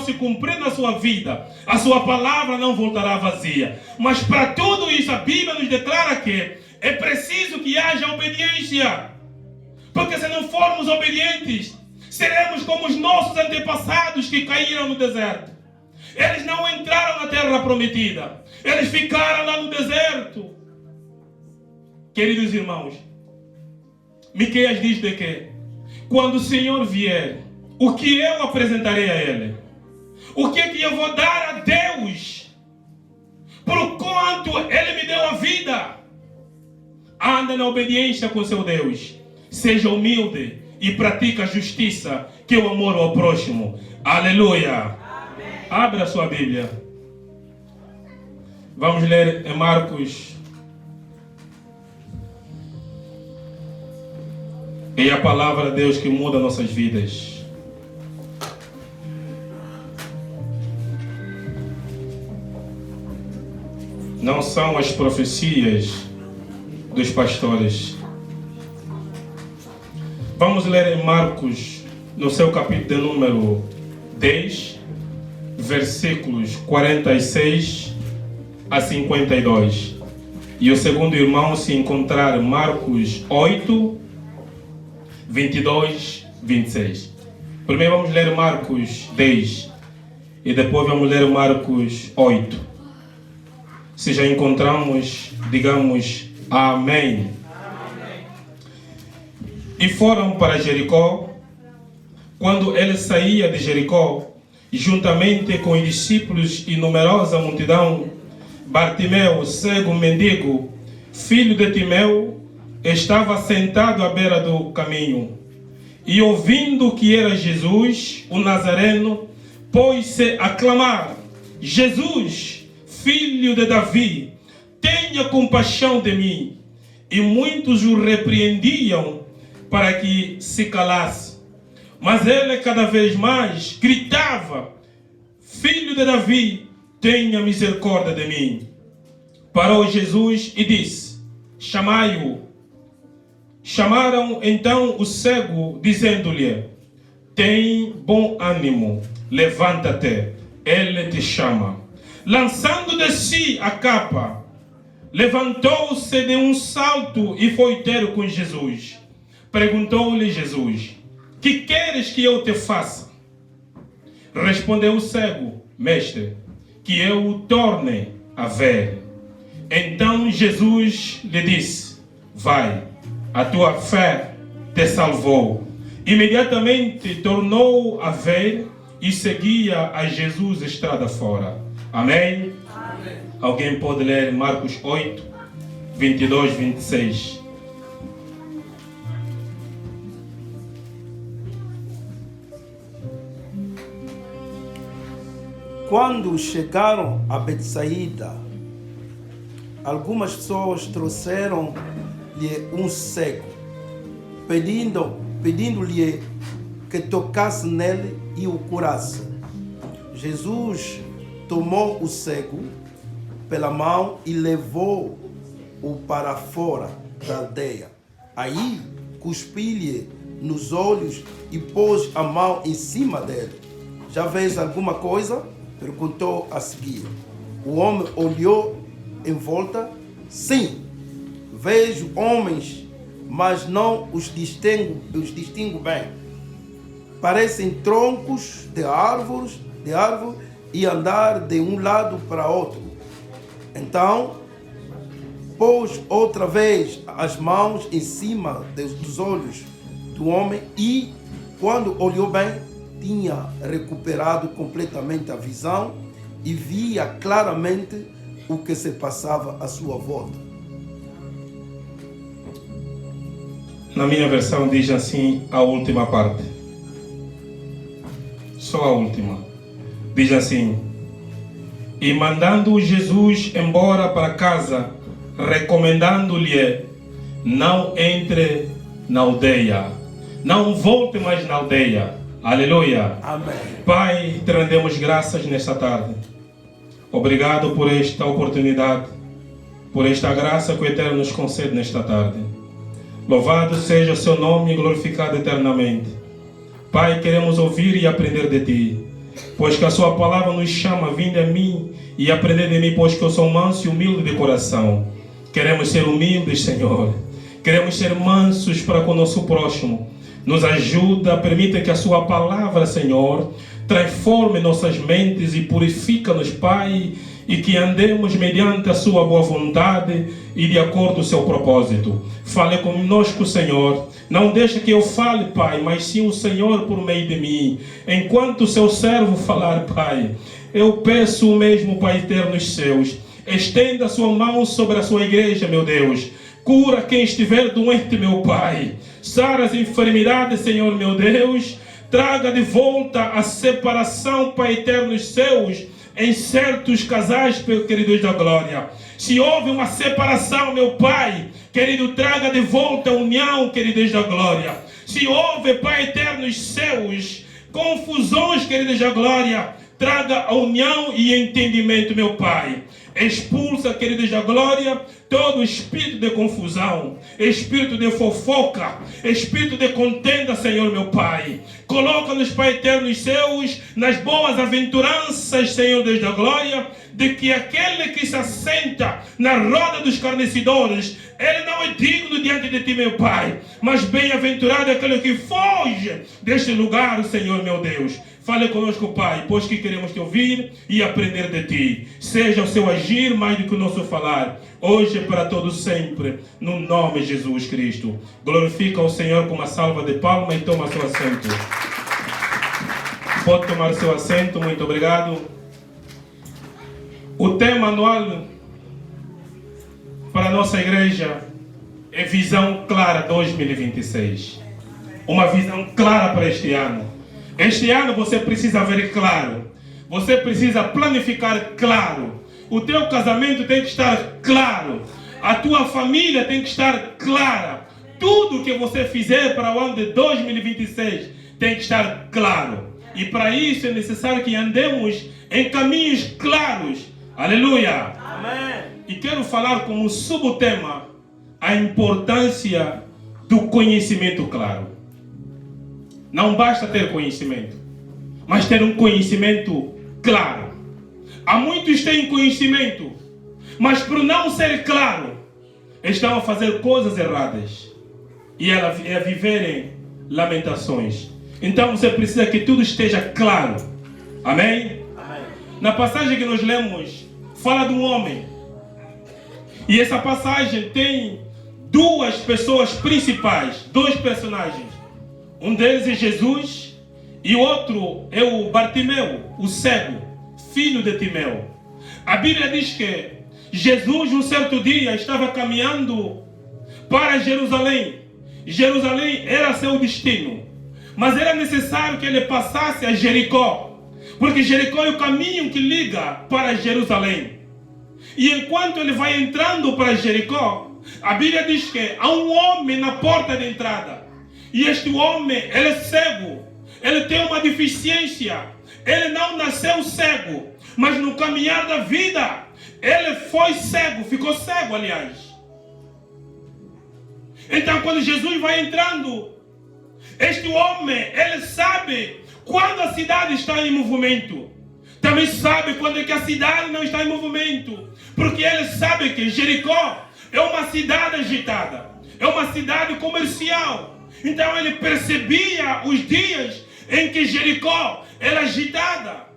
se cumprir na sua vida, a sua palavra não voltará vazia. Mas para tudo isso, a Bíblia nos declara que é preciso que haja obediência. Porque se não formos obedientes, seremos como os nossos antepassados que caíram no deserto. Eles não entraram na terra prometida. Eles ficaram lá no deserto. Queridos irmãos, Miqueias diz de que quando o Senhor vier, o que eu apresentarei a Ele? O que é que eu vou dar a Deus? Por quanto Ele me deu a vida. Anda na obediência com seu Deus. Seja humilde e pratica a justiça, que é o amor ao próximo. Aleluia. Amém. Abra a sua Bíblia. Vamos ler em Marcos. É a palavra de Deus que muda nossas vidas. Não são as profecias dos pastores. Vamos ler em Marcos, no seu capítulo de número 10, versículos 46 a 52. E o segundo irmão, se encontrar Marcos 8, 22, 26. Primeiro vamos ler Marcos 10 e depois vamos ler Marcos 8. Se já encontramos, digamos amém. E foram para Jericó. Quando ele saía de Jericó, juntamente com os discípulos e numerosa multidão, Bartimeu, cego mendigo, filho de Timeu, estava sentado à beira do caminho. E ouvindo que era Jesus, o Nazareno, pôs-se a clamar: Jesus, filho de Davi, tenha compaixão de mim. E muitos o repreendiam para que se calasse. Mas ele cada vez mais gritava: Filho de Davi, tenha misericórdia de mim. Parou Jesus e disse: chamai-o. Chamaram então o cego, dizendo-lhe: tem bom ânimo, levanta-te, ele te chama. Lançando de si a capa, levantou-se de um salto e foi ter com Jesus. Perguntou-lhe Jesus: que queres que eu te faça? Respondeu o cego: mestre, que eu o torne a ver. Então Jesus lhe disse: vai, a tua fé te salvou. Imediatamente tornou a ver e seguia a Jesus estrada fora. Amém? Amém. Alguém pode ler Marcos 8, 22, 26. Quando chegaram a Betsaída, algumas pessoas trouxeram-lhe um cego, pedindo-lhe que tocasse nele e o curasse. Jesus tomou o cego pela mão e levou-o para fora da aldeia. Aí cuspiu-lhe nos olhos e pôs a mão em cima dele. Já vês alguma coisa? Perguntou a seguir. O homem olhou em volta. Sim, vejo homens, mas não os distingo bem. Parecem troncos de árvore e andar de um lado para outro. Então, pôs outra vez as mãos em cima dos olhos do homem e, quando olhou bem, tinha recuperado completamente a visão e via claramente o que se passava à sua volta. Na minha versão diz assim a última parte. Só a última. Diz assim: e mandando Jesus embora para casa, recomendando-lhe: não entre na aldeia, não volte mais na aldeia. Aleluia. Amém. Pai, te rendemos graças nesta tarde. Obrigado por esta oportunidade, por esta graça que o Eterno nos concede nesta tarde. Louvado seja o seu nome e glorificado eternamente. Pai, queremos ouvir e aprender de ti. pois que a sua palavra nos chama, vinde a mim e aprendei de mim, pois que eu sou manso e humilde de coração. Queremos ser humildes, Senhor. Queremos ser mansos para com o nosso próximo. Nos ajuda, permita que a sua palavra, Senhor, transforme nossas mentes e purifica-nos, Pai, e que andemos mediante a sua boa vontade e de acordo com o seu propósito. Fale conosco, Senhor. Não deixe que eu fale, Pai, mas sim o Senhor por meio de mim. Enquanto o seu servo falar, Pai, eu peço o mesmo, Pai eterno dos céus. Estenda a sua mão sobre a sua igreja, meu Deus. Cura quem estiver doente, meu Pai. Sara as enfermidades, Senhor, meu Deus. Traga de volta a separação, Pai eterno dos céus, em certos casais, queridos da glória. Se houve uma separação, meu Pai, querido, traga de volta a união, queridos da glória. Se houve, Pai eterno dos céus, confusões, queridos da glória, traga a união e entendimento, meu Pai. Expulsa, queridos da glória, todo espírito de confusão, espírito de fofoca, espírito de contenda, Senhor, meu Pai. Coloca-nos, Pai eterno dos céus, nas boas aventuranças, Senhor Deus da glória, de que aquele que se assenta na roda dos escarnecedores, ele não é digno diante de ti, meu Pai, mas bem-aventurado é aquele que foge deste lugar, Senhor, meu Deus. Fale conosco, Pai, pois que queremos te ouvir e aprender de ti. Seja o seu agir mais do que o nosso falar, hoje e para todos sempre, no nome de Jesus Cristo. Glorifica o Senhor com uma salva de palmas e toma seu assento. Pode tomar seu assento, muito obrigado. O tema anual para a nossa igreja é Visão Clara 2026. Uma visão clara para este ano. Este ano você precisa ver claro. Você precisa planificar claro. O teu casamento tem que estar claro. A tua família tem que estar clara. Tudo que você fizer para o ano de 2026 tem que estar claro. E para isso é necessário que andemos em caminhos claros. Aleluia! Amém! E quero falar como subtema a importância do conhecimento claro. Não basta ter conhecimento, mas ter um conhecimento claro. Há muitos que têm conhecimento, mas por não ser claro, estão a fazer coisas erradas e a viverem lamentações. Então você precisa que tudo esteja claro. Amém? Amém. Na passagem que nós lemos, fala de um homem. E essa passagem tem duas pessoas principais, dois personagens. Um deles é Jesus e o outro é o Bartimeu, o cego, filho de Timeu. A Bíblia diz que Jesus, um certo dia, estava caminhando para Jerusalém. Jerusalém era seu destino, mas era necessário que ele passasse a Jericó, porque Jericó é o caminho que liga para Jerusalém. E enquanto ele vai entrando para Jericó, a Bíblia diz que há um homem na porta de entrada. E este homem, ele é cego, ele tem uma deficiência, ele não nasceu cego, mas no caminhar da vida, ele foi cego, ficou cego, aliás. Então, quando Jesus vai entrando, este homem, ele sabe quando a cidade está em movimento. Também sabe quando é que a cidade não está em movimento, porque ele sabe que Jericó é uma cidade agitada, é uma cidade comercial. Então ele percebia os dias em que Jericó era agitada.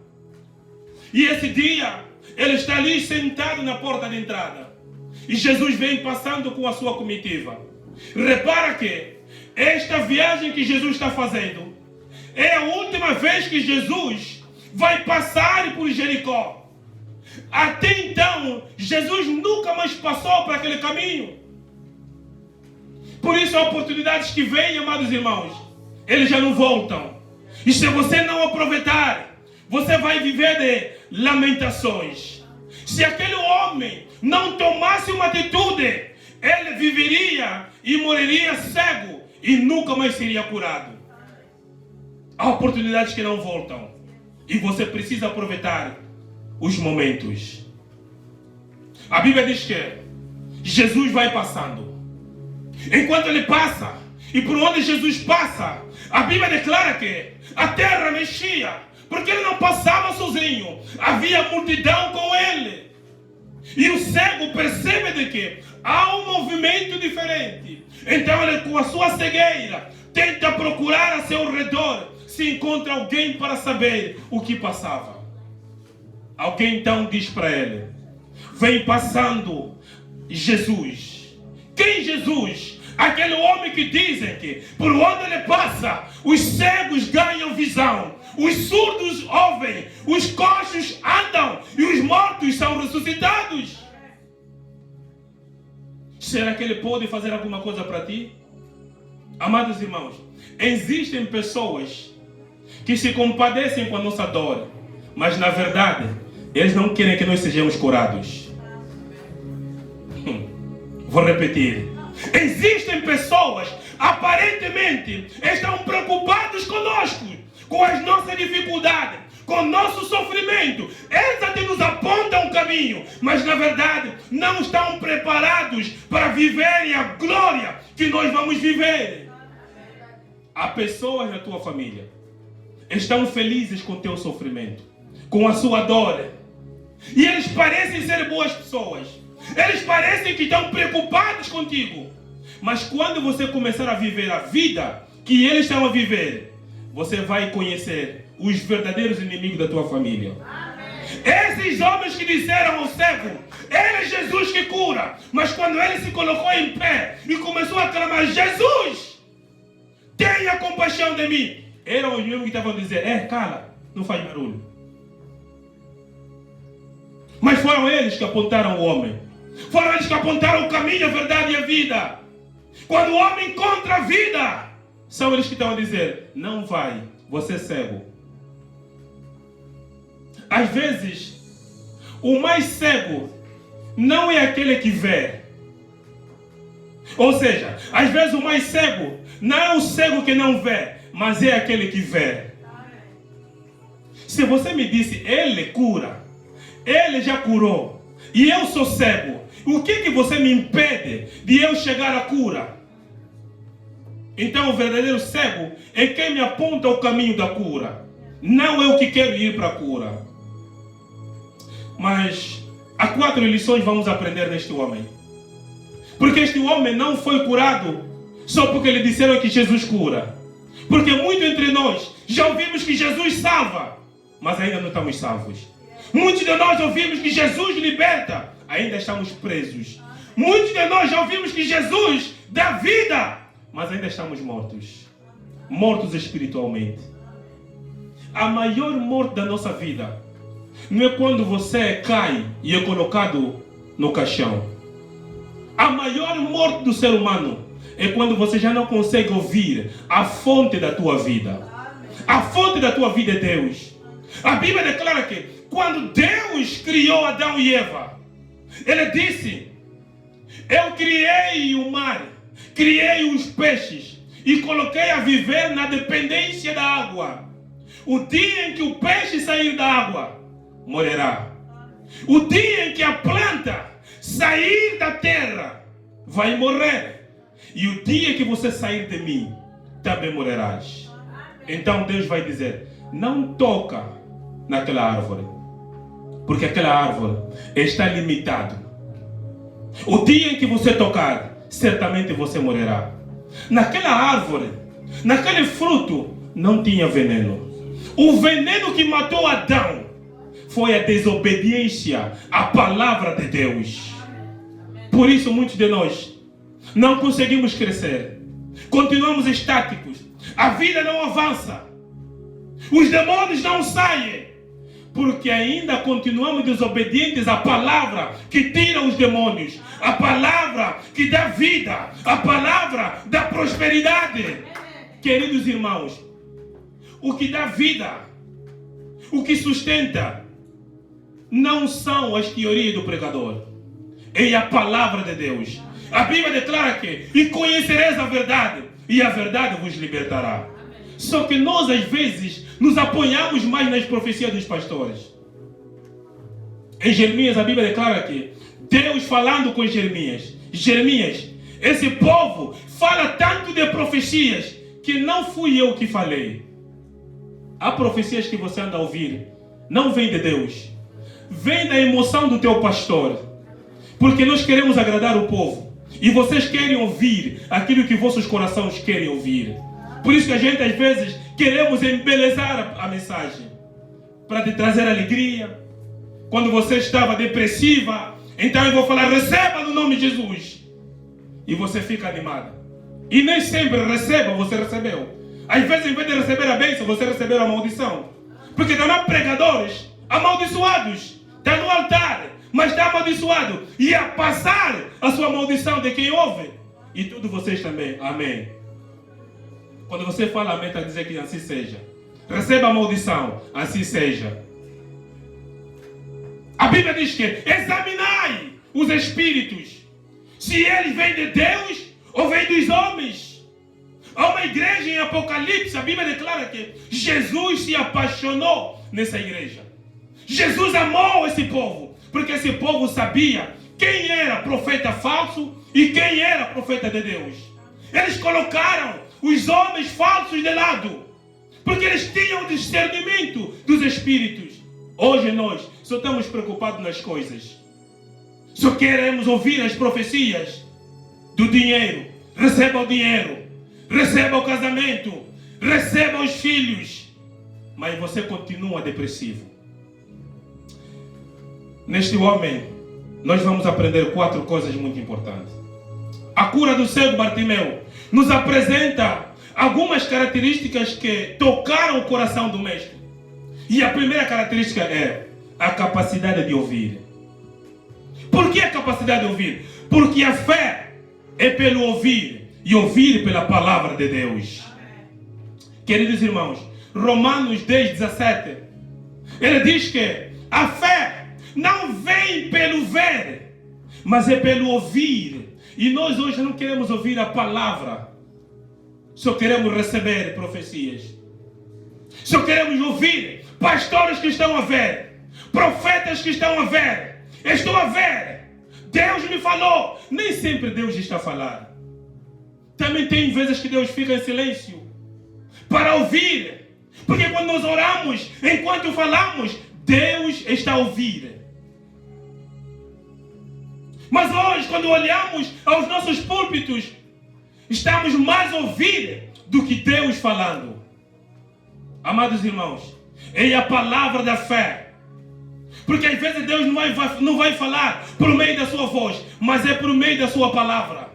E esse dia, ele está ali sentado na porta de entrada. E Jesus vem passando com a sua comitiva. Repara que esta viagem que Jesus está fazendo é a última vez que Jesus vai passar por Jericó. Até então, Jesus nunca mais passou por aquele caminho. Por isso, as oportunidades que vêm, amados irmãos, eles já não voltam. E se você não aproveitar, você vai viver de lamentações. Se aquele homem não tomasse uma atitude, ele viveria e morreria cego e nunca mais seria curado. Há oportunidades que não voltam. E você precisa aproveitar os momentos. A Bíblia diz que Jesus vai passando. Enquanto ele passa, e por onde Jesus passa, a Bíblia declara que a terra mexia, porque ele não passava sozinho. Havia multidão com ele. E o cego percebe de que há um movimento diferente. Então ele, com a sua cegueira, tenta procurar a seu redor se encontra alguém para saber o que passava. Alguém então diz para ele: vem passando Jesus. Quem Jesus? Aquele homem que dizem que por onde ele passa, os cegos ganham visão, os surdos ouvem, os coxos andam e os mortos são ressuscitados. Será que ele pode fazer alguma coisa para ti? Amados irmãos, existem pessoas que se compadecem com a nossa dor, mas na verdade eles não querem que nós sejamos curados. Vou repetir. Existem pessoas, aparentemente, estão preocupados conosco, com as nossas dificuldades, com o nosso sofrimento. Eles até nos apontam um caminho, mas na verdade não estão preparados para viverem a glória que nós vamos viver. Há pessoas na tua família que estão felizes com o teu sofrimento, com a sua dor. E eles parecem ser boas pessoas. Eles parecem que estão preocupados contigo. Mas quando você começar a viver a vida que eles estão a viver, você vai conhecer os verdadeiros inimigos da tua família. Esses homens que disseram ao cego: ele é Jesus que cura. Mas quando ele se colocou em pé e começou a clamar: Jesus, tenha compaixão de mim, eram os mesmos que estavam a dizer: cala, não faz barulho. Mas foram eles que apontaram o homem. Foram eles que apontaram o caminho, a verdade e a vida. Quando o homem encontra a vida, são eles que estão a dizer: não vai, você é cego. Às vezes, o mais cego não é aquele que vê. Ou seja, às vezes o mais cego não é o cego que não vê, mas é aquele que vê. Se você me disse: ele cura, ele já curou, e eu sou cego, o que você me impede de eu chegar à cura? Então o verdadeiro cego é quem me aponta o caminho da cura, não eu que quero ir para a cura. Mas há 4 lições vamos aprender neste homem. Porque este homem não foi curado só porque lhe disseram que Jesus cura. Porque muito entre nós já ouvimos que Jesus salva, mas ainda não estamos salvos. Muitos de nós ouvimos que Jesus liberta, ainda estamos presos. Muitos de nós já ouvimos que Jesus dá vida, mas ainda estamos mortos. Mortos espiritualmente. A maior morte da nossa vida não é quando você cai e é colocado no caixão. A maior morte do ser humano é quando você já não consegue ouvir a fonte da tua vida. A fonte da tua vida é Deus. A Bíblia declara que quando Deus criou Adão e Eva, Ele disse: eu criei o mar, criei os peixes e coloquei a viver na dependência da água. O dia em que o peixe sair da água, morrerá. O dia em que a planta sair da terra, vai morrer. E o dia que você sair de mim, também morrerás. Então Deus vai dizer: não toca naquela árvore, porque aquela árvore está limitada. O dia em que você tocar, certamente você morrerá. Naquela árvore, naquele fruto, não tinha veneno. O veneno que matou Adão foi a desobediência à palavra de Deus. Por isso muitos de nós não conseguimos crescer. Continuamos estáticos. A vida não avança. Os demônios não saem. Porque ainda continuamos desobedientes à palavra que tira os demônios. A palavra que dá vida. A palavra da prosperidade. Queridos irmãos, o que dá vida, o que sustenta, não são as teorias do pregador, é a palavra de Deus. A Bíblia declara que: e conhecereis a verdade, e a verdade vos libertará. Só que nós às vezes nos apoiamos mais nas profecias dos pastores. Em Jeremias a Bíblia declara que Deus falando com Jeremias: Jeremias, esse povo fala tanto de profecias que não fui eu que falei. há profecias que você anda a ouvir, não vem de Deus, vem da emoção do teu pastor, porque nós queremos agradar o povo, e vocês querem ouvir aquilo que vossos corações querem ouvir. Por isso que a gente às vezes queremos embelezar a mensagem, para te trazer alegria. Quando você estava depressiva, então eu vou falar, receba no nome de Jesus, e você fica animada. E nem sempre receba, você recebeu. Às vezes, em vez de receber a bênção, você recebeu a maldição. Porque também há pregadores amaldiçoados. Está no altar, mas está amaldiçoado. E a passar a sua maldição de quem ouve. E tudo vocês também. Amém. Quando você fala amém, está a dizer que assim seja. Receba a maldição, assim seja. A Bíblia diz que examinai os espíritos, se eles vêm de Deus ou vêm dos homens. Há uma igreja em Apocalipse, a Bíblia declara que Jesus se apaixonou nessa igreja. Jesus amou esse povo, porque esse povo sabia quem era profeta falso e quem era profeta de Deus. Eles colocaram os homens falsos de lado, porque eles tinham discernimento dos espíritos. Hoje nós só estamos preocupados nas coisas. Só queremos ouvir as profecias do dinheiro. Receba o dinheiro, receba o casamento, receba os filhos. Mas você continua depressivo. Neste homem, nós vamos aprender 4 coisas muito importantes. A cura do cego Bartimeu nos apresenta algumas características que tocaram o coração do mestre. E a primeira característica é a capacidade de ouvir. Por que a capacidade de ouvir? Porque a fé é pelo ouvir, e ouvir pela palavra de Deus. Queridos irmãos, Romanos 10:17, ele diz que a fé não vem pelo ver, mas é pelo ouvir. E nós hoje não queremos ouvir a palavra, só queremos receber profecias. Só queremos ouvir pastores que estão a ver, profetas que estão a ver. Estou a ver, Deus me falou. Nem sempre Deus está a falar. Também tem vezes que Deus fica em silêncio para ouvir. Porque quando nós oramos, enquanto falamos, Deus está a ouvir. Mas hoje, quando olhamos aos nossos púlpitos, estamos mais a ouvir do que Deus falando. Amados irmãos, é a palavra da fé. Porque às vezes Deus não vai falar por meio da sua voz, mas é por meio da sua palavra.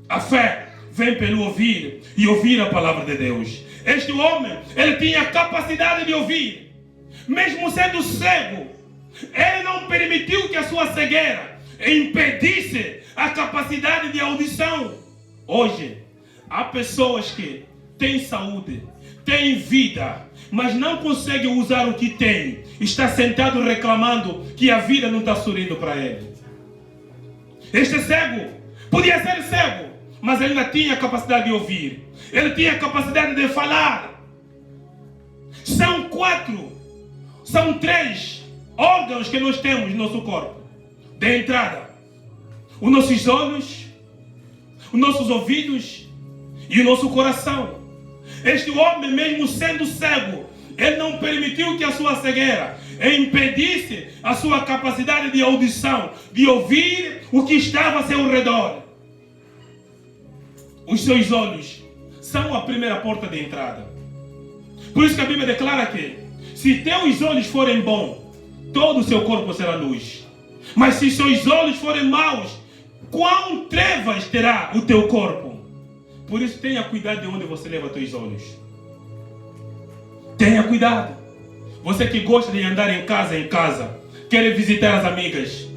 A fé vem pelo ouvir e ouvir a palavra de Deus. Este homem, ele tinha a capacidade de ouvir. Mesmo sendo cego, ele não permitiu que a sua cegueira impedisse a capacidade de audição. Hoje, há pessoas que têm saúde, têm vida, mas não conseguem usar o que tem. Está sentado reclamando que a vida não está sorrindo para ele. Este cego podia ser cego, mas ele ainda tinha a capacidade de ouvir. Ele tinha a capacidade de falar. São 3 órgãos que nós temos no nosso corpo. De entrada, os nossos olhos, os nossos ouvidos e o nosso coração. Este homem, mesmo sendo cego, ele não permitiu que a sua cegueira impedisse a sua capacidade de audição, de ouvir o que estava a seu redor. Os seus olhos são a primeira porta de entrada. Por isso que a Bíblia declara que se teus olhos forem bons, todo o seu corpo será luz. Mas se seus olhos forem maus, quão trevas terá o teu corpo? Por isso tenha cuidado de onde você leva teus olhos. Tenha cuidado. Você que gosta de andar em casa, quer visitar as amigas,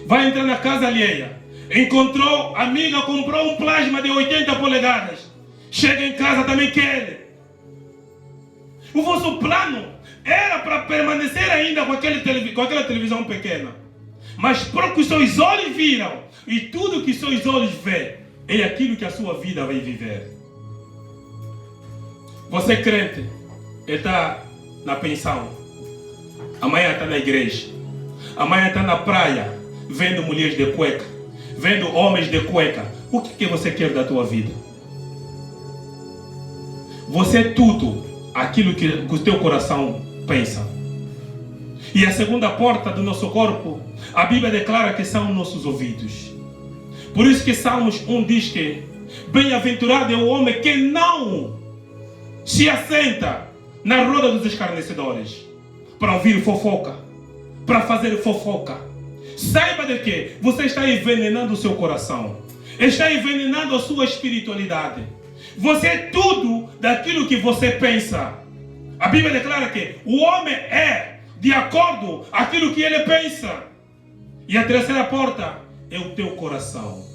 vai entrar na casa alheia, encontrou a amiga, comprou um plasma de 80 polegadas, chega em casa também quer. O vosso plano era para permanecer ainda com aquela televisão pequena, mas porque os seus olhos viram, e tudo que seus olhos veem é aquilo que a sua vida vai viver. Você crente, ele está na pensão, amanhã está na igreja, amanhã está na praia, vendo mulheres de cueca, vendo homens de cueca. O que você quer da tua vida? você é tudo aquilo que o teu coração pensa. E a segunda porta do nosso corpo, a Bíblia declara que são nossos ouvidos. Por isso que Salmos 1 diz que bem-aventurado é o homem que não se assenta na roda dos escarnecedores para ouvir fofoca, para fazer fofoca. Saiba de que você está envenenando o seu coração, está envenenando a sua espiritualidade. Você é tudo daquilo que você pensa. A Bíblia declara que o homem é de acordo com aquilo que ele pensa. E a terceira porta é o teu coração.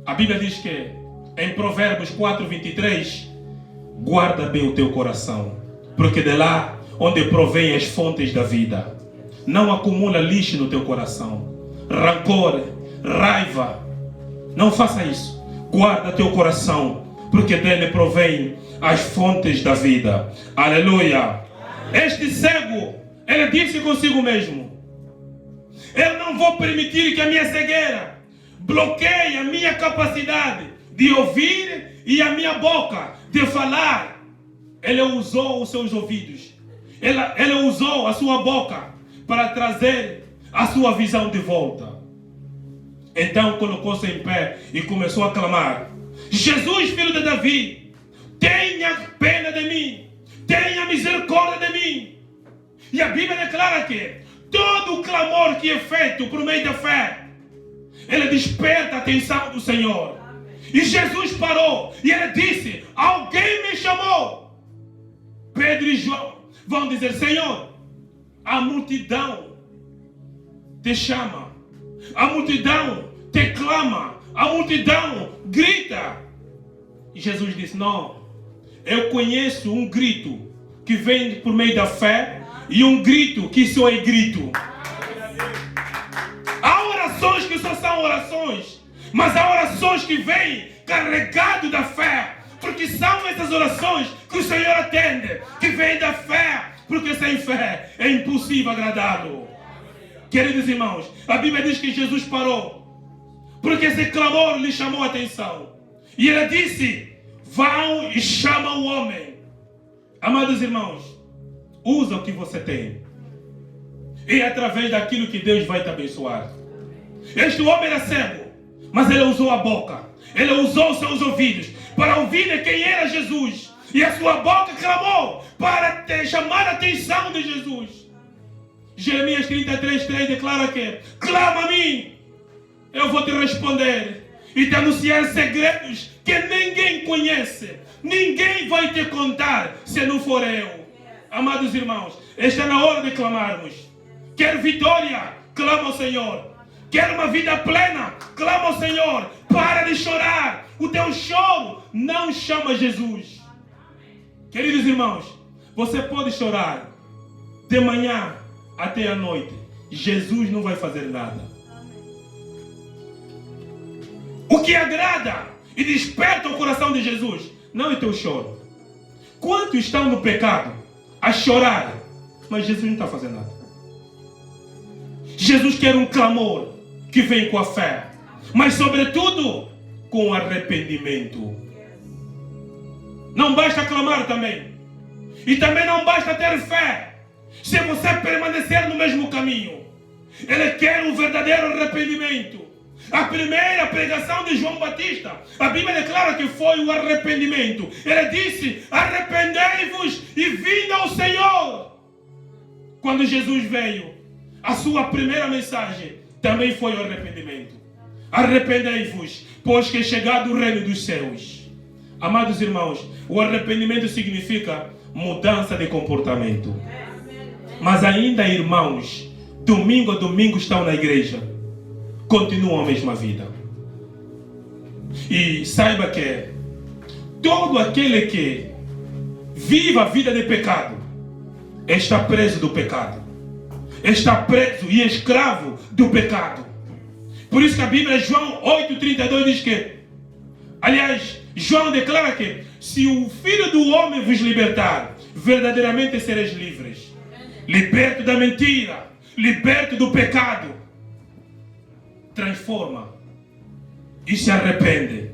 A Bíblia diz que em Provérbios 4:23, guarda bem o teu coração, porque de lá onde provém as fontes da vida. Não acumula lixo no teu coração, rancor, raiva. Não faça isso. Guarda teu coração, porque dele provém as fontes da vida. Aleluia. Este cego, ele disse consigo mesmo: eu não vou permitir que a minha cegueira bloqueie a minha capacidade de ouvir e a minha boca de falar. Ele usou os seus ouvidos, ele usou a sua boca para trazer a sua visão de volta. Então colocou-se em pé e começou a clamar: Jesus, filho de Davi, tenha pena de mim, tenha misericórdia de mim. E a Bíblia declara que todo o clamor que é feito por meio da fé, ele desperta a atenção do Senhor. E Jesus parou e ele disse: alguém me chamou. Pedro e João vão dizer: Senhor, a multidão te chama, a multidão te clama, a multidão grita. E Jesus disse: não, eu conheço um grito que vem por meio da fé e um grito que só é grito. Há orações que só são orações, mas há orações que vêm carregado da fé, porque são essas orações que o Senhor atende, que vêm da fé, porque sem fé é impossível agradá-lo. Queridos irmãos, a Bíblia diz que Jesus parou, porque esse clamor lhe chamou a atenção. E ele disse: vão e chamam o homem. Amados irmãos, usa o que você tem, e é através daquilo que Deus vai te abençoar. Este homem era cego, mas ele usou a boca, ele usou os seus ouvidos para ouvir quem era Jesus. E a sua boca clamou para chamar a atenção de Jesus. Jeremias 33:3 declara que: clama a mim, eu vou te responder e te anunciar segredos que ninguém conhece. Ninguém vai te contar se não for eu. Amados irmãos, está na hora de clamarmos. Quer vitória? Clama ao Senhor. Quer uma vida plena? Clama ao Senhor. Para de chorar. O teu choro não chama Jesus. Queridos irmãos, você pode chorar de manhã até a noite. Jesus não vai fazer nada. O que agrada e desperta o coração de Jesus não é teu choro. Quantos estão no pecado a chorar, mas Jesus não está fazendo nada? Jesus quer um clamor que vem com a fé, mas sobretudo com arrependimento. Não basta clamar também, e também não basta ter fé se você permanecer no mesmo caminho. Ele quer um verdadeiro arrependimento. A primeira pregação de João Batista, a Bíblia declara que foi o arrependimento. Ele disse: arrependei-vos e vinde ao Senhor. Quando Jesus veio, a sua primeira mensagem também foi o arrependimento. Arrependei-vos, pois que é chegado o reino dos céus. Amados irmãos, o arrependimento significa mudança de comportamento. Mas ainda, irmãos, domingo a domingo estão na igreja, continuam a mesma vida. E saiba que todo aquele que vive a vida de pecado está preso do pecado, está preso e escravo do pecado. Por isso que a Bíblia, João 8:32 diz que, aliás, João declara que se o Filho do Homem vos libertar, verdadeiramente sereis livres. Liberto da mentira, liberto do pecado. Transforma e se arrepende.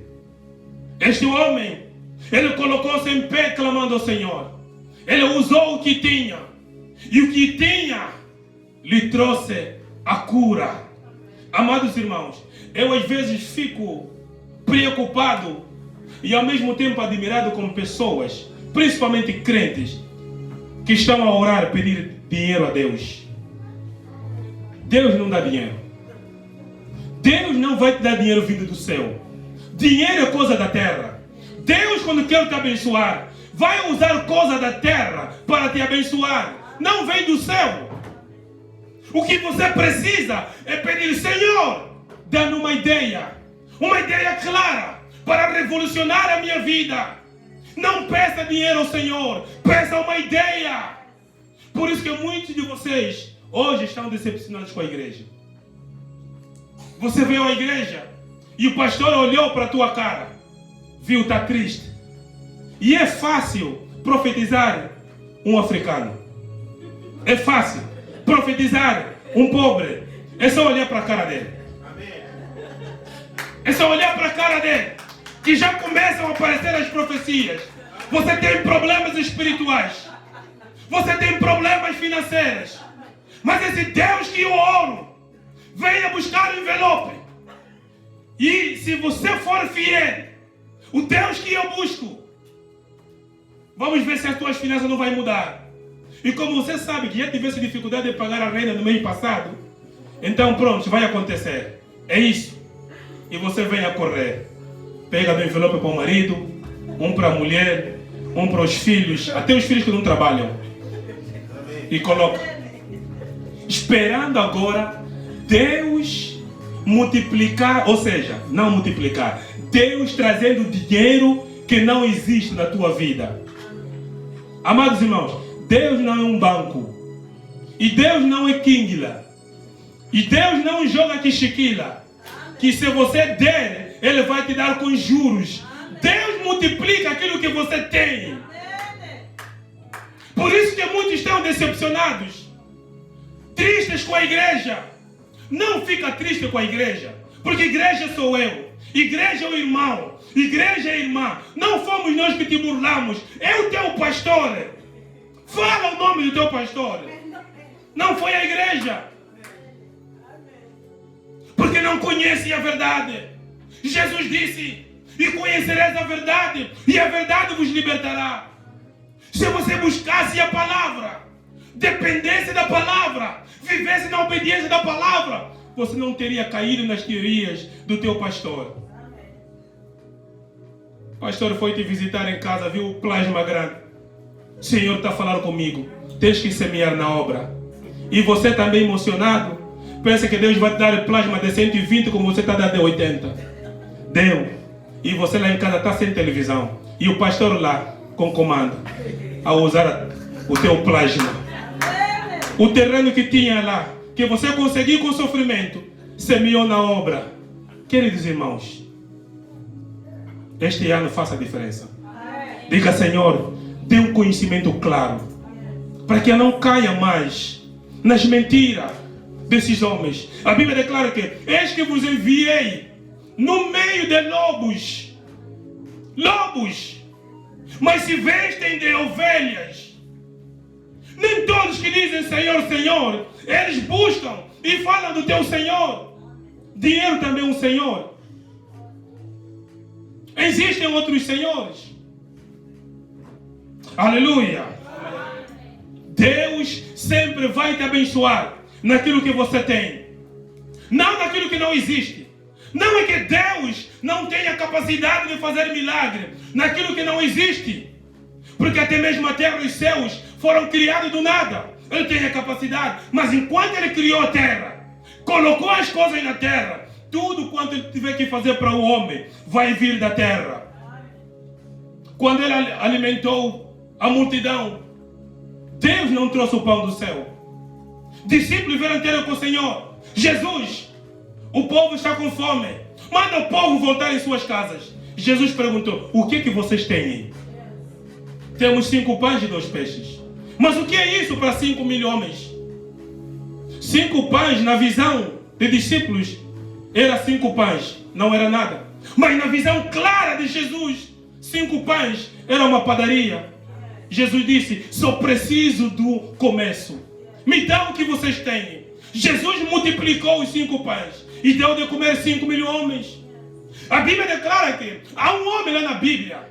Este homem, Ele colocou-se em pé clamando ao Senhor. Ele usou o que tinha. E o que tinha lhe trouxe a cura. Amados irmãos, eu às vezes fico preocupado e ao mesmo tempo admirado com pessoas, principalmente crentes, que estão a orar, pedir dinheiro a Deus. Deus não dá dinheiro. Deus não vai te dar dinheiro vindo do céu. Dinheiro é coisa da terra. Deus, quando quer te abençoar, vai usar coisa da terra para te abençoar. Não vem do céu. O que você precisa é pedir: Senhor, dá-me uma ideia clara para revolucionar a minha vida. Não peça dinheiro ao Senhor, peça uma ideia. Por isso que muitos de vocês hoje estão decepcionados com a igreja. Você veio à igreja e o pastor olhou para a tua cara, viu, está triste. E é fácil profetizar um africano. É fácil profetizar um pobre. É só olhar para a cara dele. É só olhar para a cara dele que já começam a aparecer as profecias. Você tem problemas espirituais. Você tem problemas financeiros. Mas esse Deus que eu oro, venha buscar o envelope. E se você for fiel, o Deus que eu busco, vamos ver se as tuas finanças não vai mudar. E como você sabe que já tivesse dificuldade de pagar a renda no mês passado, então pronto, vai acontecer. É isso. E você vem a correr. Pega do envelope para o marido, um para a mulher, um para os filhos, até os filhos que não trabalham. E coloca. Esperando agora Deus multiplicar, ou seja, não multiplicar, Deus trazendo dinheiro que não existe na tua vida. Amados irmãos, Deus não é um banco. E Deus não é Kingla. E Deus não joga quichiquila. Que se você der, Ele vai te dar com juros. Deus multiplica aquilo que você tem. Por isso que muitos estão decepcionados, tristes com a igreja. Não fica triste com a igreja, porque igreja sou eu, igreja é o irmão, igreja é a irmã. Não fomos nós que te burlamos, é o teu pastor. Fala o nome do teu pastor. Não foi a igreja, porque não conhece a verdade. Jesus disse: e conhecereis a verdade, e a verdade vos libertará. Se você buscasse a palavra, dependesse da palavra, vivesse na obediência da palavra, você não teria caído nas teorias do teu pastor. O pastor foi te visitar em casa, viu o plasma grande. O Senhor está falando comigo, tens que semear na obra. E você também emocionado, pensa que Deus vai te dar plasma de 120 como você está dando de 80. Deu. E você lá em casa está sem televisão. E o pastor lá com comando a usar o teu plasma. O terreno que tinha lá, que você conseguiu com sofrimento, semeou na obra. Queridos irmãos, este ano faça a diferença. Diga: Senhor, dê um conhecimento claro, para que eu não caia mais nas mentiras desses homens. A Bíblia declara que: eis que vos enviei no meio de lobos. Lobos, mas se vestem de ovelhas. Nem todos que dizem Senhor, Senhor, eles buscam e falam do teu Senhor. Dinheiro também é um Senhor. Existem outros senhores. Aleluia. Deus sempre vai te abençoar naquilo que você tem, não naquilo que não existe. Não é que Deus não tenha capacidade de fazer milagre naquilo que não existe, porque até mesmo a terra e os céus foram criados do nada. Ele tem a capacidade, mas enquanto Ele criou a terra, colocou as coisas na terra, tudo quanto Ele tiver que fazer para o homem vai vir da terra. Quando Ele alimentou a multidão, Deus não trouxe o pão do céu. Discípulos vieram ter com o Senhor: Jesus, o povo está com fome, manda o povo voltar em suas casas. Jesus perguntou: o que vocês têm? Temos 5 pães e 2 peixes. Mas o que é isso para 5 mil homens? 5 pães na visão de discípulos era 5 pães, não era nada. Mas na visão clara de Jesus, 5 pães era uma padaria. Jesus disse: só preciso do começo. Me dá o que vocês têm. Jesus multiplicou os 5 pães e deu de comer 5.000 homens. A Bíblia declara que há um homem lá na Bíblia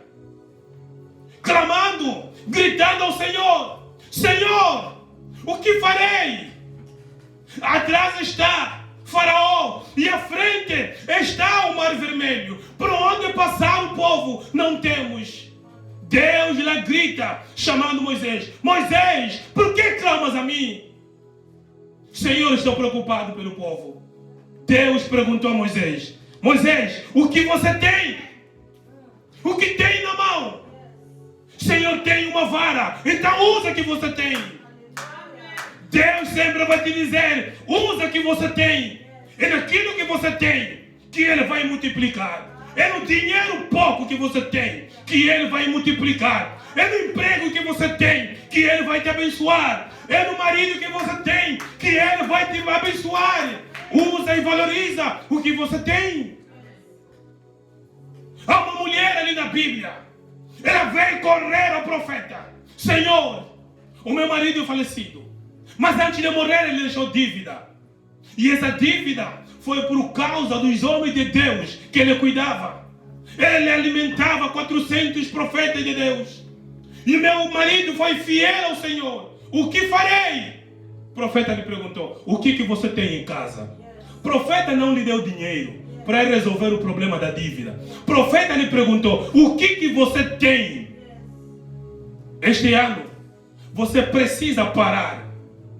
clamando, gritando ao Senhor: Senhor, o que farei? Atrás está Faraó e à frente está o Mar Vermelho. Por onde passar o povo não temos. Deus lá grita, chamando Moisés: Moisés, por que clamas a mim? Senhor, estou preocupado pelo povo. Deus perguntou a Moisés: Moisés, o que você tem? O que tem na mão? Senhor, tem uma vara, então usa o que você tem. Deus sempre vai te dizer: usa o que você tem. É naquilo que você tem que Ele vai multiplicar. É no dinheiro pouco que você tem que Ele vai multiplicar. É no emprego que você tem que Ele vai te abençoar. É no marido que você tem que Ele vai te abençoar. Usa e valoriza o que você tem. Há uma mulher ali na Bíblia. Ela veio correr ao profeta: Senhor, o meu marido é falecido, mas antes de morrer ele deixou dívida. E essa dívida foi por causa dos homens de Deus que ele cuidava. Ele alimentava 400 profetas de Deus. E meu marido foi fiel ao Senhor. O que farei? O profeta lhe perguntou: o que você tem em casa? O profeta não lhe deu dinheiro para resolver o problema da dívida. O profeta lhe perguntou: o que você tem? Este ano você precisa parar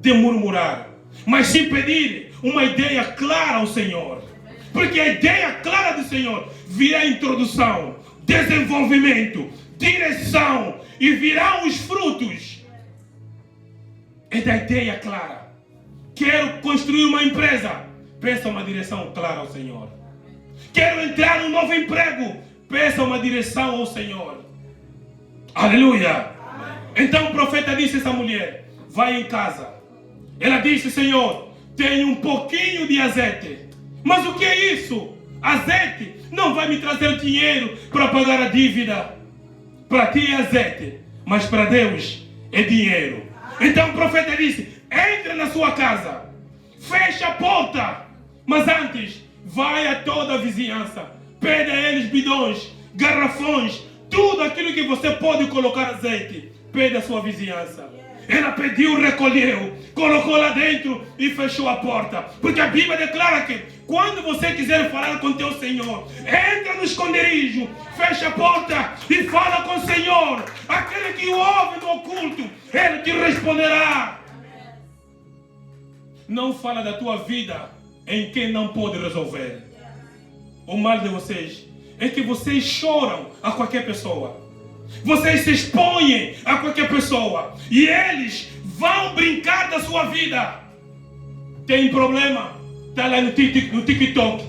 de murmurar, mas sim pedir uma ideia clara ao Senhor. Porque a ideia clara do Senhor virá introdução, desenvolvimento, direção e virão os frutos. É da ideia clara. Quero construir uma empresa, peça uma direção clara ao Senhor. Quero entrar num novo emprego, peça uma direção ao Senhor. Aleluia. Então o profeta disse a essa mulher: vai em casa. Ela disse: Senhor, tenho um pouquinho de azeite. Mas o que é isso? Azeite não vai me trazer dinheiro para pagar a dívida. Para ti é azeite, mas para Deus é dinheiro. Então o profeta disse: entra na sua casa, fecha a porta, mas antes vai a toda a vizinhança, pede a eles bidões, garrafões, tudo aquilo que você pode colocar azeite, pede à sua vizinhança. Ela pediu, recolheu, colocou lá dentro e fechou a porta. Porque a Bíblia declara que quando você quiser falar com teu Senhor, entra no esconderijo, fecha a porta e fala com o Senhor. Aquele que ouve no oculto, Ele te responderá. Não fala da tua vida em quem não pode resolver. O mal de vocês é que vocês choram a qualquer pessoa. Vocês se expõem a qualquer pessoa e eles vão brincar da sua vida. Tem problema? Está lá no TikTok.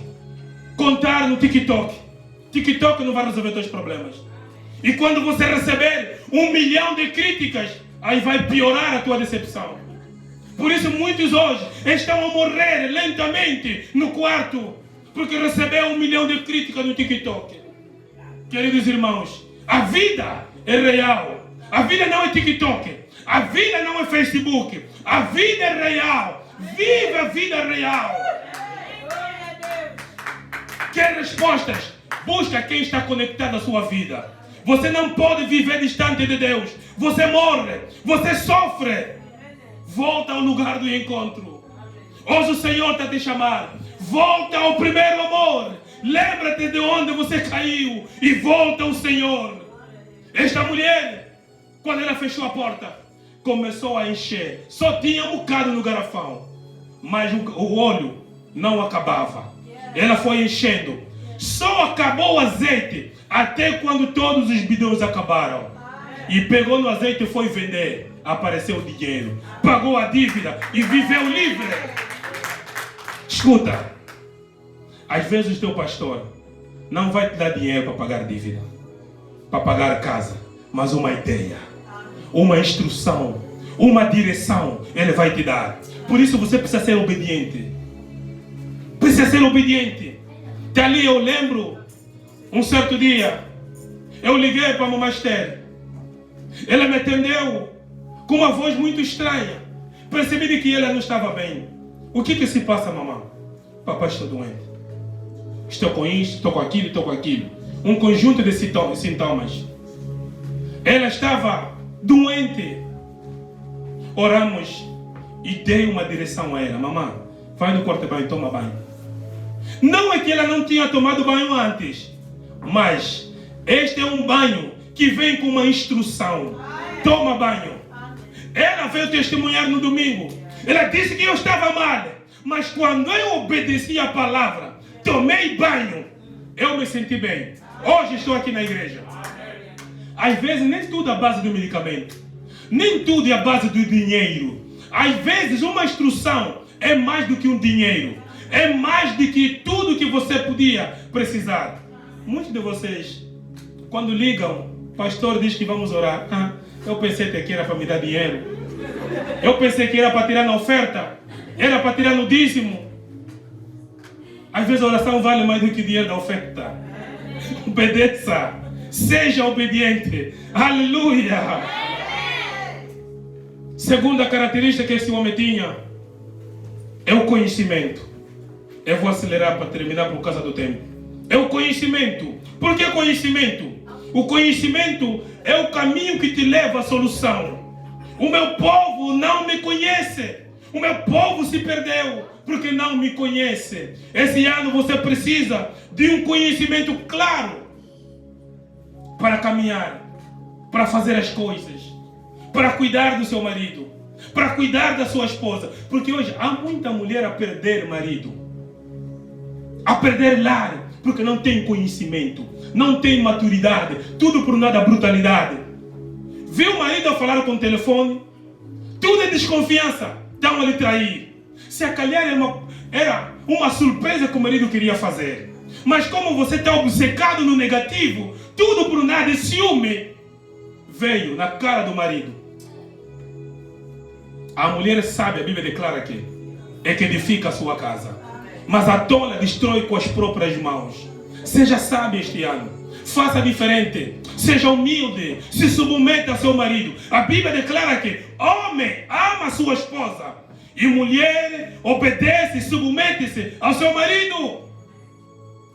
Contar no TikTok. TikTok não vai resolver teus problemas. E quando você receber 1 milhão de críticas, aí vai piorar a tua decepção. Por isso muitos hoje estão a morrer lentamente no quarto, porque recebeu 1 milhão de críticas no TikTok. Queridos irmãos, a vida é real. A vida não é TikTok. A vida não é Facebook. A vida é real. Vive a vida real. Quer respostas? Busca quem está conectado à sua vida. Você não pode viver distante de Deus. Você morre. Você sofre. Volta ao lugar do encontro. Hoje o Senhor está te chamando. Volta ao primeiro amor. Lembra-te de onde você caiu e volta ao Senhor. Esta mulher, quando ela fechou a porta, começou a encher. Só tinha um bocado no garrafão, mas o óleo não acabava. Ela foi enchendo. Só acabou o azeite até quando todos os bidões acabaram. E pegou no azeite e foi vender. Apareceu o dinheiro. Pagou a dívida e viveu livre. Escuta. Às vezes o teu pastor não vai te dar dinheiro para pagar dívida, para pagar a casa, mas uma ideia, uma instrução, uma direção Ele vai te dar. Por isso você precisa ser obediente. Precisa ser obediente. Dali eu lembro, um certo dia, Eu liguei para a mamãe Esther. Ela me atendeu com uma voz muito estranha. Percebi que ela não estava bem. O que se passa, mamãe? Papai está doente. Estou com isso, estou com aquilo, estou com aquilo. Um conjunto de sintomas. Ela estava doente. Oramos e dei uma direção a ela. Mamãe, vai no quarto de banho, toma banho. Não é que ela não tinha tomado banho antes, mas este é um banho que vem com uma instrução. Toma banho. Ela veio testemunhar no domingo. Ela disse que eu estava mal, mas quando eu obedeci a palavra, tomei banho, eu me senti bem. Hoje estou aqui na igreja. Às vezes nem tudo é a base do medicamento, nem tudo é a base do dinheiro. Às vezes uma instrução é mais do que um dinheiro, é mais do que tudo que você podia precisar. Muitos de vocês, quando ligam, o pastor diz que vamos orar. Eu pensei que era para me dar dinheiro. Eu pensei que era para tirar na oferta, era para tirar no dízimo. Às vezes a oração vale mais do que o dinheiro da oferta. Obedeça, seja obediente. Aleluia. Segunda característica que esse homem tinha é o conhecimento. Eu vou acelerar para terminar por causa do tempo. É o conhecimento. Por que conhecimento? O conhecimento é o caminho que te leva à solução. O meu povo não me conhece. O meu povo se perdeu porque não me conhece. Esse ano você precisa de um conhecimento claro para caminhar, para fazer as coisas, para cuidar do seu marido, para cuidar da sua esposa. Porque hoje há muita mulher a perder marido, a perder lar, porque não tem conhecimento, não tem maturidade, tudo por nada brutalidade. Viu o marido a falar com o telefone, tudo é desconfiança, estão a lhe trair. Se a calhar era uma surpresa que o marido queria fazer, mas como você está obcecado no negativo, tudo por nada, esse ciúme veio na cara do marido. A mulher sabe, a Bíblia declara que é que edifica a sua casa, mas a tola destrói com as próprias mãos. Seja sábio este ano, faça diferente, seja humilde, se submeta ao seu marido. A Bíblia declara que homem ama a sua esposa e mulher obedece, submete-se ao seu marido.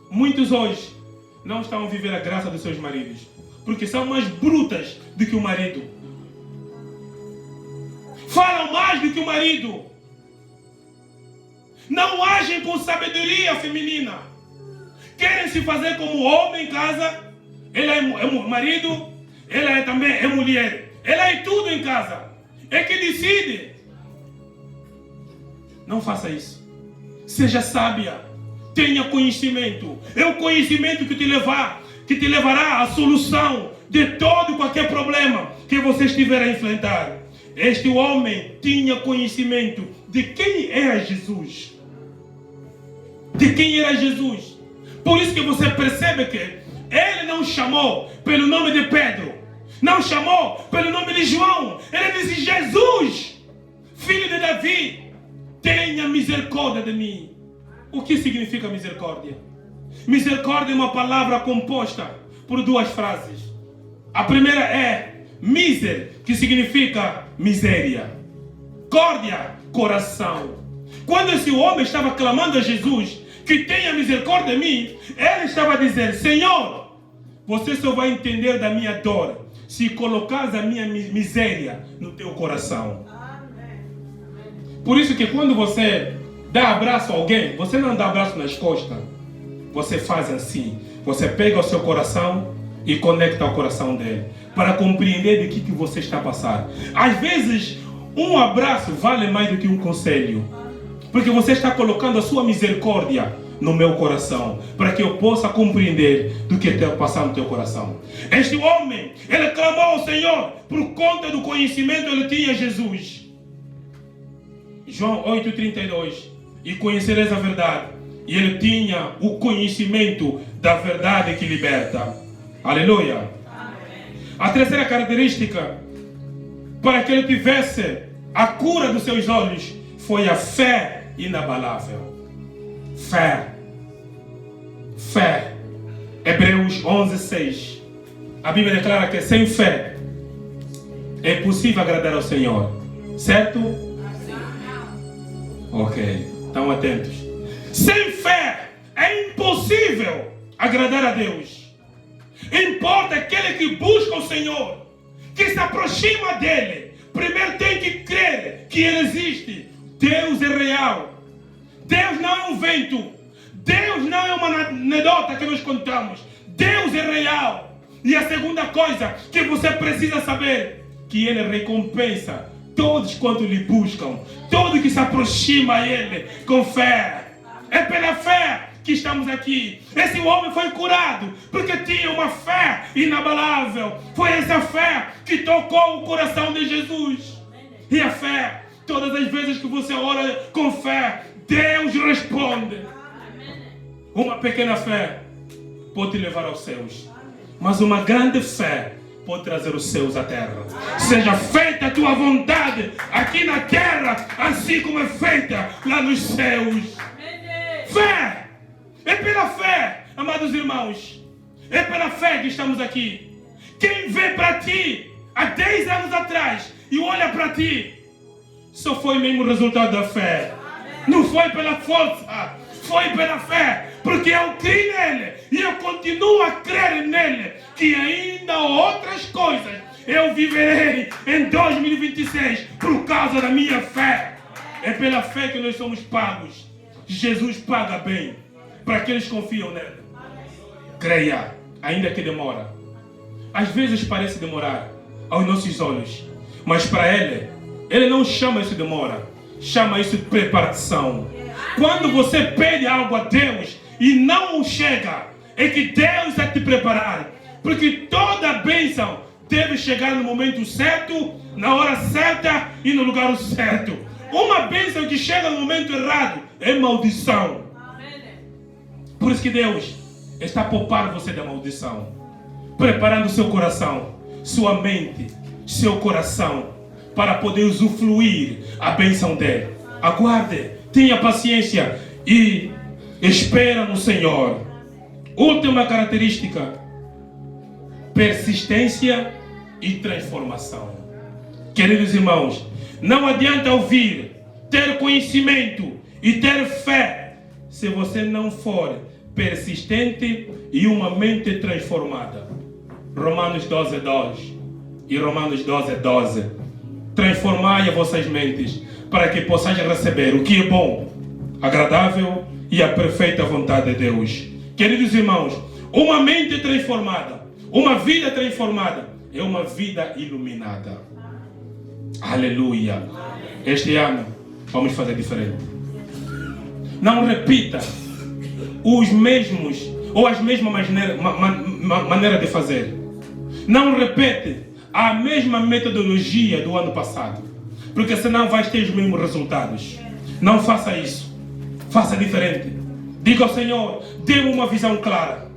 Muitos hoje não estão a viver a graça dos seus maridos, porque são mais brutas do que o marido, falam mais do que o marido, não agem com sabedoria feminina, querem se fazer como homem em casa. Ela é marido, ela também é mulher, ela é tudo em casa, é que decide. Não faça isso. Seja sábia, tenha conhecimento. É o conhecimento que te levará à solução de todo e qualquer problema que você estiver a enfrentar. Este homem tinha conhecimento de quem era Jesus. De quem era Jesus. Por isso que você percebe que ele não chamou pelo nome de Pedro, não chamou pelo nome de João. Ele disse: Jesus, filho de Davi, tenha misericórdia de mim. O que significa misericórdia? Misericórdia é uma palavra composta por duas frases. A primeira é miser, que significa miséria. Córdia, coração. Quando esse homem estava clamando a Jesus que tenha misericórdia de mim, ele estava a dizer: Senhor, você só vai entender da minha dor se colocares a minha miséria no teu coração. Por isso que quando você dá abraço a alguém, você não dá abraço nas costas. Você faz assim. Você pega o seu coração e conecta ao coração dele, para compreender de que você está passando. Às vezes, um abraço vale mais do que um conselho, porque você está colocando a sua misericórdia no meu coração, para que eu possa compreender do que está passando no teu coração. Este homem, ele clamou ao Senhor, por conta do conhecimento ele tinha Jesus. João 8,32. E conhecereis a verdade. E ele tinha o conhecimento da verdade que liberta. Aleluia. Amém. A terceira característica para que ele tivesse a cura dos seus olhos foi a fé inabalável. Fé. Fé. Hebreus 11:6. a Bíblia declara que sem fé é possível agradar ao Senhor. Certo? Ok, estão atentos. Sem fé é impossível agradar a Deus. Importa aquele que busca o Senhor, que se aproxima dele. Primeiro tem que crer que ele existe. Deus é real. Deus não é um vento. Deus não é uma anedota que nós contamos. Deus é real. E a segunda coisa que você precisa saber, que ele recompensa todos quanto lhe buscam, todo que se aproxima a ele com fé. É pela fé que estamos aqui. Esse homem foi curado porque tinha uma fé inabalável. Foi essa fé que tocou o coração de Jesus. E a fé, todas as vezes que você ora com fé, Deus responde. Uma pequena fé pode te levar aos céus, mas uma grande fé pode trazer os céus à terra. Seja feita a tua vontade aqui na terra, assim como é feita lá nos céus. Fé! É pela fé, amados irmãos. É pela fé que estamos aqui. Quem vê para ti há 10 anos atrás e olha para ti, só foi mesmo o resultado da fé. Não foi pela força, foi pela fé. Porque eu criei nele e eu continuo a crer nele, que ainda outras coisas eu viverei em 2026 por causa da minha fé. É pela fé que nós somos pagos. Jesus paga bem para aqueles que confiam nele. Creia, ainda que demora. Às vezes parece demorar aos nossos olhos, mas para ele não chama isso de demora, chama isso de preparação. Quando você pede algo a Deus e não chega, é que Deus vai te preparar, porque toda bênção deve chegar no momento certo, na hora certa e no lugar certo. Uma bênção que chega no momento errado é maldição. Por isso que Deus está poupando você da maldição, preparando seu coração, sua mente, seu coração, para poder usufruir a bênção dele. Aguarde, tenha paciência e espera no Senhor. Última característica: persistência e transformação. Queridos irmãos, não adianta ouvir, ter conhecimento e ter fé se você não for persistente e uma mente transformada. Romanos 12:2 e Romanos 12:12. Transformai as vossas mentes para que possais receber o que é bom, agradável e a perfeita vontade de Deus. Queridos irmãos, uma mente transformada, uma vida transformada é uma vida iluminada. Aleluia. Este ano vamos fazer diferente. Não repita os mesmos ou as mesmas maneiras de fazer. Não repete a mesma metodologia do ano passado, porque senão vai ter os mesmos resultados. Não faça isso. Faça diferente. Diga ao Senhor: dê-me uma visão clara,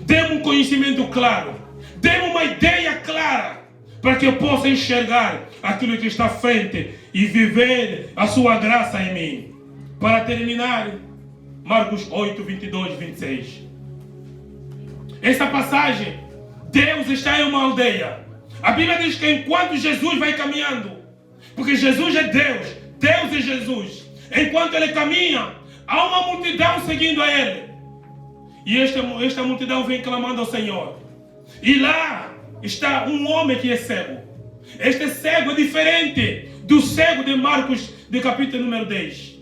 dê-me um conhecimento claro, dê-me uma ideia clara, para que eu possa enxergar aquilo que está à frente e viver a sua graça em mim. Para terminar, Marcos 8, 22, 26. Essa passagem, Deus está em uma aldeia. A Bíblia diz que enquanto Jesus vai caminhando, porque Jesus é Deus, Deus é Jesus, enquanto ele caminha, há uma multidão seguindo a ele. E esta multidão vem clamando ao Senhor. E lá está um homem que é cego. Este cego é diferente do cego de Marcos, de capítulo número 10.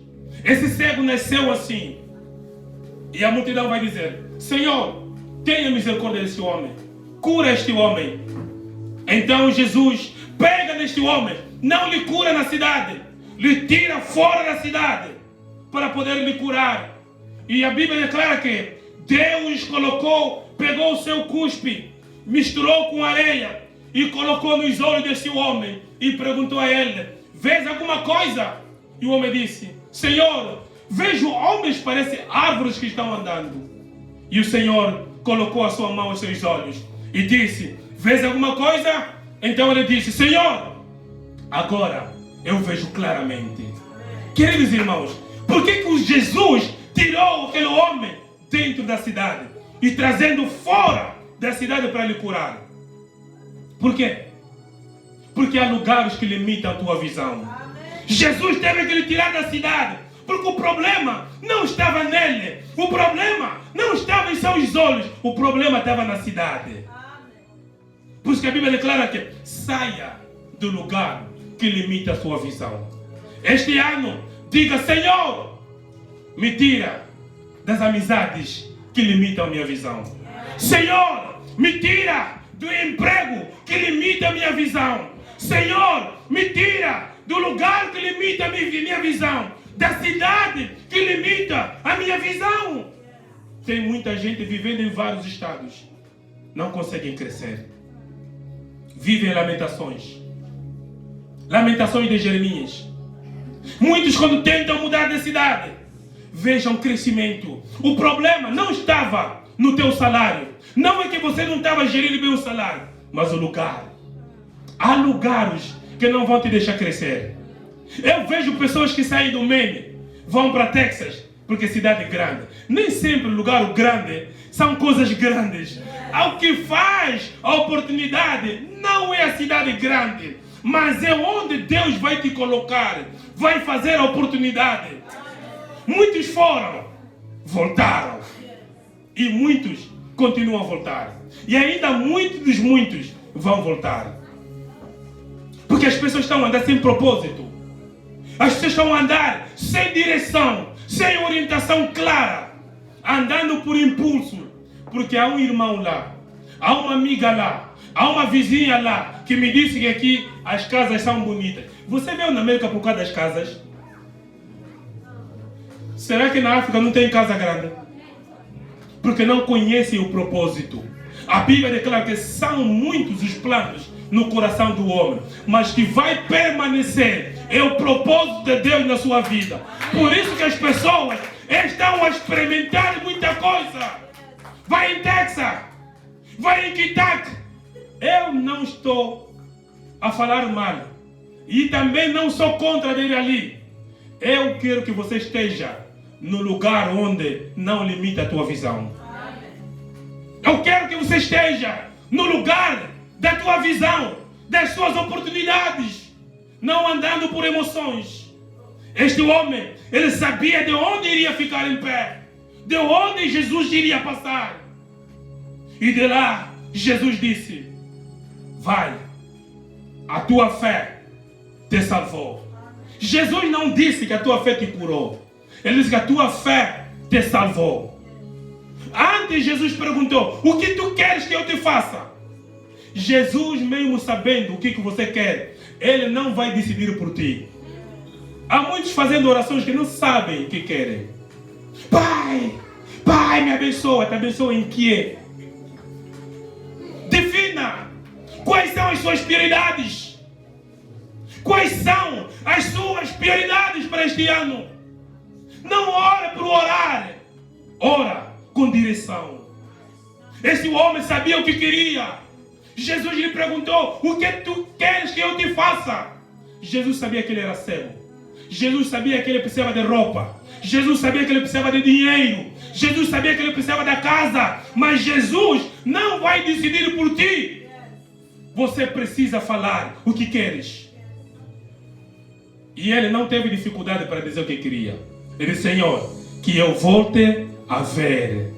Esse cego nasceu assim. E a multidão vai dizer: Senhor, tenha misericórdia desse homem, cura este homem. Então Jesus pega neste homem, não lhe cura na cidade, lhe tira fora da cidade para poder lhe curar. E a Bíblia declara que Deus pegou o seu cuspe, misturou com areia e colocou nos olhos desse homem e perguntou a ele: vês alguma coisa? E o homem disse: Senhor, vejo homens, parecem árvores que estão andando. E o Senhor colocou a sua mão aos seus olhos e disse: vês alguma coisa? Então ele disse: Senhor, agora eu vejo claramente. Queridos irmãos, por que Jesus tirou aquele homem dentro da cidade e trazendo fora da cidade para lhe curar? Por quê? Porque há lugares que limitam a tua visão. Jesus teve que lhe tirar da cidade, porque o problema não estava nele. O problema não estava em seus olhos. O problema estava na cidade. Por isso que a Bíblia declara que saia do lugar que limita a sua visão. Este ano, diga: Senhor, me tira das amizades que limitam a minha visão. Senhor, me tira do emprego que limita a minha visão. Senhor, me tira do lugar que limita a minha visão. Da cidade que limita a minha visão. Tem muita gente vivendo em vários estados. Não conseguem crescer. Vivem lamentações. Lamentações de Jeremias. Muitos, quando tentam mudar de cidade, vejam crescimento. O problema não estava no teu salário. Não é que você não estava gerindo bem o salário, mas o lugar. Há lugares que não vão te deixar crescer. Eu vejo pessoas que saem do Maine, vão para Texas, porque cidade grande. Nem sempre lugar grande são coisas grandes. O que faz a oportunidade não é a cidade grande, mas é onde Deus vai te colocar, vai fazer a oportunidade. Muitos foram, voltaram, e muitos continuam a voltar. E ainda muitos vão voltar. Porque as pessoas estão a andar sem propósito. As pessoas estão a andar sem direção, sem orientação clara, andando por impulso. Porque há um irmão lá, há uma amiga lá, há uma vizinha lá que me disse que aqui as casas são bonitas. Você veio na América por causa das casas? Será que na África não tem casa grande? Porque não conhecem o propósito. A Bíblia declara que são muitos os planos no coração do homem, mas que vai permanecer é o propósito de Deus na sua vida. Por isso que as pessoas estão a experimentar muita coisa. Vai em Texas, vai em Kentucky. Eu não estou a falar mal e também não sou contra dele ali. Eu quero que você esteja no lugar onde não limita a tua visão. Eu quero que você esteja no lugar da tua visão, das suas oportunidades, não andando por emoções. Este homem, ele sabia de onde iria ficar em pé, de onde Jesus iria passar. E de lá, Jesus disse: vai, a tua fé te salvou. Jesus não disse que a tua fé te curou. Ele disse que a tua fé te salvou. Antes Jesus perguntou: o que tu queres que eu te faça? Jesus, mesmo sabendo o que você quer, Ele não vai decidir por ti. Há muitos fazendo orações que não sabem o que querem. Pai, Pai, me abençoa. Te abençoa em quê? Defina quais são as suas prioridades. Quais são as suas prioridades para este ano? Não ora por orar. Ora com direção. Esse homem sabia o que queria. Jesus lhe perguntou: o que tu queres que eu te faça? Jesus sabia que ele era cego. Jesus sabia que ele precisava de roupa. Jesus sabia que ele precisava de dinheiro. Jesus sabia que ele precisava da casa. Mas Jesus não vai decidir por ti. Você precisa falar o que queres. E ele não teve dificuldade para dizer o que queria. Ele disse: Senhor, que eu volte a ver.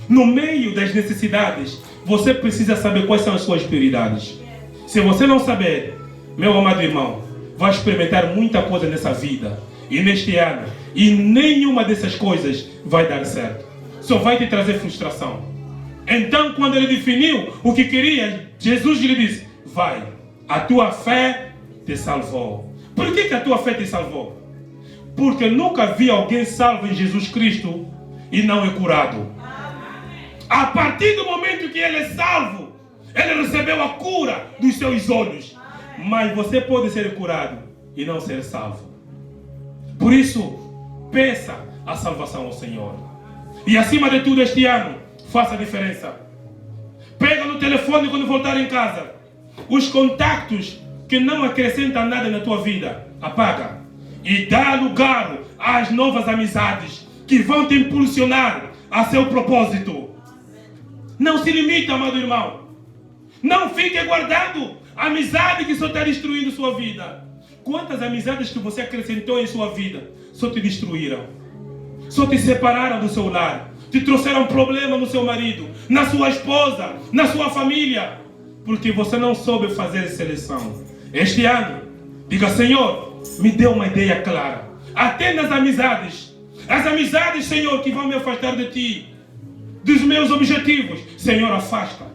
No meio das necessidades, você precisa saber quais são as suas prioridades. Se você não saber, meu amado irmão, vai experimentar muita coisa nessa vida e neste ano, e nenhuma dessas coisas vai dar certo. Só vai te trazer frustração. Então, quando ele definiu o que queria, Jesus lhe disse: vai, a tua fé te salvou. Por que a tua fé te salvou? Porque nunca vi alguém salvo em Jesus Cristo e não é curado. A partir do momento que ele é salvo, ele recebeu a cura dos seus olhos. Mas você pode ser curado e não ser salvo. Por isso, peça a salvação ao Senhor. E acima de tudo, este ano, faça a diferença. Pega no telefone quando voltar em casa. Os contactos que não acrescentam nada na tua vida, apaga. E dá lugar às novas amizades que vão te impulsionar a seu propósito. Não se limita, amado irmão. Não fique guardando amizade que só está destruindo sua vida. Quantas amizades que você acrescentou em sua vida só te destruíram? Só te separaram do seu lar. Te trouxeram problema no seu marido, na sua esposa, na sua família. Porque você não soube fazer seleção. Este ano, diga: Senhor, me dê uma ideia clara. Até nas amizades. As amizades, Senhor, que vão me afastar de Ti, dos meus objetivos. Senhor, afasta.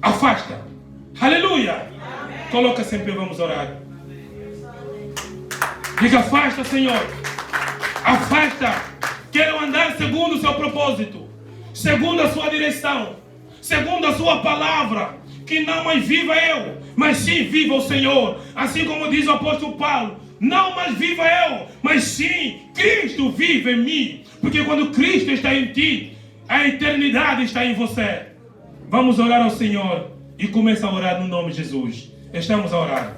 Afasta. Aleluia. Amém. Coloca-se em pé, vamos orar. Diga: afasta, Senhor. Afasta. Quero andar segundo o seu propósito, segundo a sua direção, segundo a sua palavra. Que não mais viva eu, mas sim viva o Senhor. Assim como diz o apóstolo Paulo: não mais viva eu, mas sim Cristo vive em mim. Porque quando Cristo está em ti, a eternidade está em você. Vamos orar ao Senhor e começa a orar no nome de Jesus. Estamos a orar.